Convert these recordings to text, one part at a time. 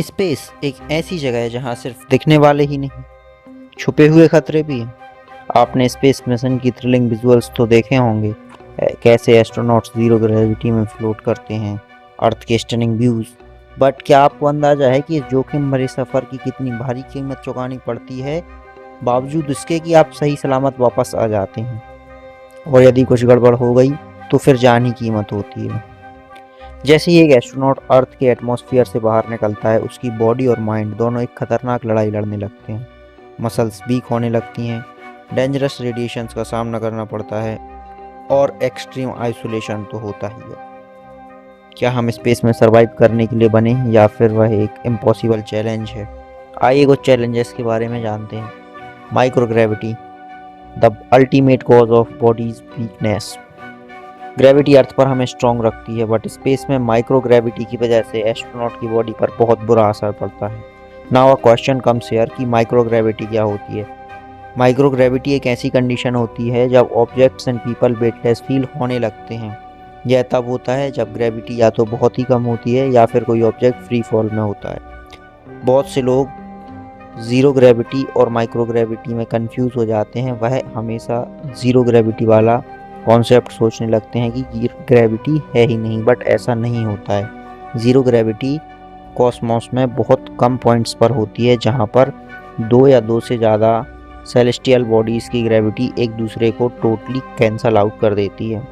Space एक ऐसी जगह है जहाँ सिर्फ दिखने वाले ही नहीं, छुपे हुए खतरे भी हैं। आपने स्पेस मिशन की थ्रिलिंग विजुअल्स तो देखे होंगे, कैसे एस्ट्रोनॉट्स जीरो ग्रेविटी में फ्लोट करते हैं, अर्थ के स्टनिंग व्यूज। बट क्या आपको अंदाजा है कि इस जोखिम भरे सफ़र की कितनी भारी कीमत चुकानी पड़ती है, बावजूद इसके कि आप सही सलामत वापस आ जाते हैं। और यदि कुछ गड़बड़ हो गई तो फिर जान ही कीमत होती है। जैसे ही एक एस्ट्रोनॉट अर्थ के एटमॉस्फेयर से बाहर निकलता है, उसकी बॉडी और माइंड दोनों एक खतरनाक लड़ाई लड़ने लगते हैं। मसल्स वीक होने लगती हैं, डेंजरस रेडिएशंस का सामना करना पड़ता है और एक्सट्रीम आइसोलेशन तो होता ही है। क्या हम स्पेस में सरवाइव करने के लिए बने हैं या फिर वह एक इम्पॉसिबल चैलेंज है? आइए कुछ चैलेंजेस के बारे में जानते हैं। Microgravity, the ultimate cause of body's weakness. Gravity earth पर हमें स्ट्रॉन्ग रखती है, बट स्पेस में माइक्रोग्रेविटी की वजह से एस्ट्रोनॉट की बॉडी पर बहुत बुरा असर पड़ता है। Now a question comes here कि माइक्रोग्रेविटी क्या होती है। माइक्रोग्रेविटी एक ऐसी कंडीशन होती है जब objects and people weightless feel होने लगते हैं। यह तब होता है जब ग्रेविटी या तो बहुत ही कम होती है या फिर कोई ऑब्जेक्ट फ्री फॉल में होता है। बहुत से लोग ज़ीरो ग्रेविटी और माइक्रोग्रेविटी में कंफ्यूज हो जाते हैं। वह हमेशा ज़ीरो ग्रेविटी वाला कॉन्सेप्ट सोचने लगते हैं कि ग्रेविटी है ही नहीं, बट ऐसा नहीं होता है। ज़ीरो ग्रेविटी कॉस्मोस में बहुत कम पॉइंट्स पर होती है, जहाँ पर दो या दो से ज़्यादा सेलेस्टियल बॉडीज़ की ग्रेविटी एक दूसरे को टोटली कैंसल आउट कर देती है।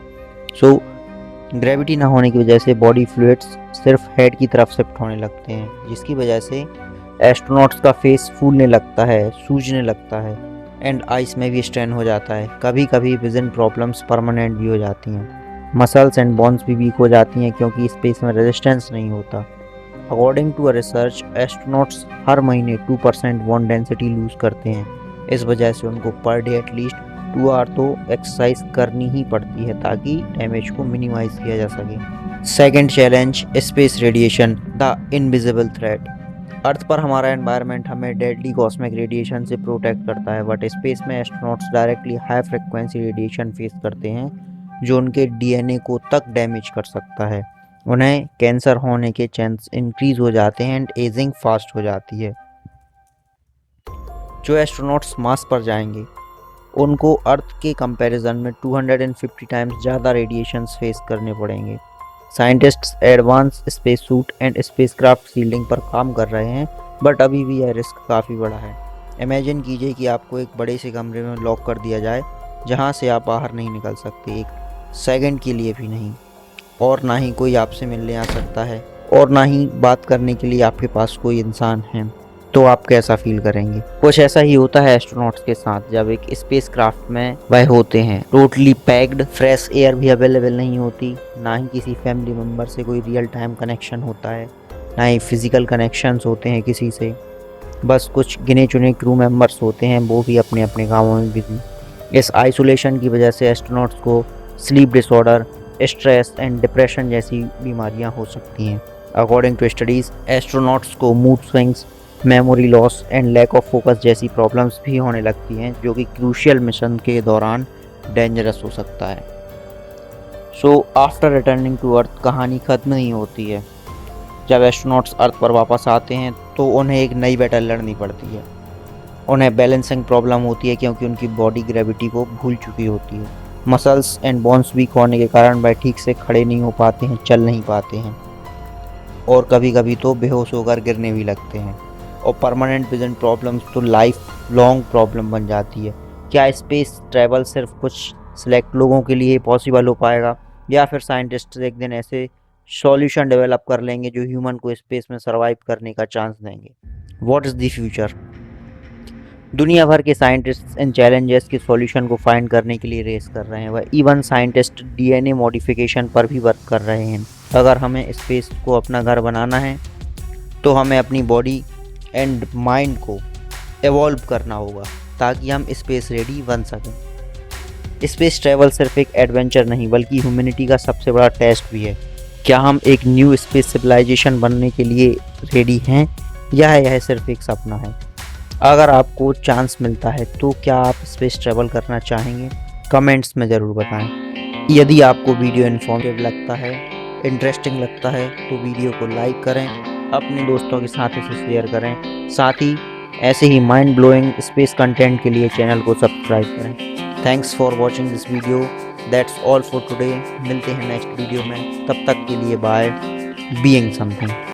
सो ग्रेविटी ना होने की वजह से बॉडी फ्लूइड्स सिर्फ हेड की तरफ शिफ्ट होने लगते हैं, जिसकी वजह से एस्ट्रोनॉट्स का फेस फूलने लगता है, सूजने लगता है एंड आइस में भी स्ट्रेन हो जाता है। कभी कभी विजन प्रॉब्लम्स परमानेंट भी हो जाती हैं। मसल्स एंड बोन्स भी वीक हो जाती हैं क्योंकि स्पेस में रेजिस्टेंस नहीं होता। According to a research, astronauts हर महीने 2% बोन डेंसिटी लूज करते हैं। इस वजह से उनको पर डे एटलीस्ट 2 आवर तो एक्सरसाइज करनी ही पड़ती है ताकि डैमेज को मिनिमाइज किया जा सके। Second challenge, space radiation, the invisible threat. Earth पर हमारा एनवायरनमेंट हमें डेडली कॉस्मिक रेडिएशन से प्रोटेक्ट करता है, बट स्पेस में astronauts directly high frequency radiation face करते हैं जो उनके डीएनए को तक डैमेज कर सकता है। उन्हें कैंसर होने के चांस इंक्रीज हो जाते हैं एंड एजिंग फास्ट हो जाती है। जो एस्ट्रोनॉट्स मार्स पर जाएंगे उनको अर्थ के कंपैरिजन में 250 टाइम्स ज़्यादा रेडिएशंस फेस करने पड़ेंगे। Scientists advance space suit and spacecraft shielding पर काम कर रहे हैं, बट अभी भी यह रिस्क काफ़ी बड़ा है। इमेजिन कीजिए कि आपको एक बड़े से कमरे में लॉक कर दिया जाए जहां से आप बाहर नहीं निकल सकते, एक सेकंड के लिए भी नहीं, और ना ही कोई आपसे मिलने आ सकता है और ना ही बात करने के लिए आपके पास कोई इंसान है। तो आप कैसा फील करेंगे? कुछ ऐसा ही होता है एस्ट्रोनॉट्स के साथ जब एक स्पेसक्राफ्ट में वह होते हैं। टोटली पैक्ड, फ्रेश एयर भी अवेलेबल नहीं होती, ना ही किसी फैमिली मेम्बर से कोई रियल टाइम कनेक्शन होता है, ना ही फिजिकल कनेक्शंस होते हैं किसी से। बस कुछ गिने चुने क्रू मेंबर्स होते हैं, वो भी अपने अपने कामों में बिजी। इस आइसोलेशन की वजह से एस्ट्रोनॉट्स को sleep disorder, stress and depression जैसी बीमारियां हो सकती हैं। अकॉर्डिंग टू स्टडीज़, एस्ट्रोनॉट्स को mood swings, memory loss and lack of focus जैसी प्रॉब्लम्स भी होने लगती हैं, जो कि क्रूशियल मिशन के दौरान डेंजरस हो सकता है। So after returning to Earth कहानी खत्म नहीं होती है। जब एस्ट्रोनॉट्स अर्थ पर वापस आते हैं तो उन्हें एक नई बैटल लड़नी पड़ती है। उन्हें बैलेंसिंग प्रॉब्लम होती है क्योंकि उनकी बॉडी ग्रेविटी को भूल चुकी होती है। मसल्स एंड बोन्स वीक होने के कारण वह ठीक से खड़े नहीं हो पाते हैं, चल नहीं पाते हैं, और कभी कभी तो बेहोश होकर गिरने भी लगते हैं। और परमानेंट विजन प्रॉब्लम्स तो लाइफ लॉन्ग प्रॉब्लम बन जाती है। क्या स्पेस ट्रैवल सिर्फ कुछ सिलेक्ट लोगों के लिए पॉसिबल हो पाएगा, या फिर साइंटिस्ट एक दिन ऐसे सॉल्यूशन डेवलप कर लेंगे जो ह्यूमन को स्पेस में सरवाइव करने का चांस देंगे? What is the future? दुनिया भर के साइंटिस्ट इन चैलेंजेस के सॉल्यूशन को फाइंड करने के लिए रेस कर रहे हैं। वह इवन साइंटिस्ट डीएनए मॉडिफिकेशन पर भी वर्क कर रहे हैं। अगर हमें स्पेस को अपना घर बनाना है तो हमें अपनी बॉडी एंड माइंड को एवॉल्व करना होगा ताकि हम स्पेस रेडी बन सकें। स्पेस ट्रैवल सिर्फ एक एडवेंचर नहीं बल्कि ह्यूमैनिटी का सबसे बड़ा टेस्ट भी है। क्या हम एक न्यू स्पेस सिविलाइजेशन बनने के लिए रेडी हैं, या यह सिर्फ एक सपना है? अगर आपको चांस मिलता है तो क्या आप स्पेस ट्रैवल करना चाहेंगे? कमेंट्स में ज़रूर बताएं। यदि आपको वीडियो इन्फॉर्मेटिव लगता है, इंटरेस्टिंग लगता है, तो वीडियो को लाइक करें अपने दोस्तों के साथ इसे शेयर करें। साथ ही ऐसे ही माइंड ब्लोइंग स्पेस कंटेंट के लिए चैनल को सब्सक्राइब करें। Thanks for watching this video. That's all for today. मिलते हैं नेक्स्ट वीडियो में, तब तक के लिए बाय। Being something.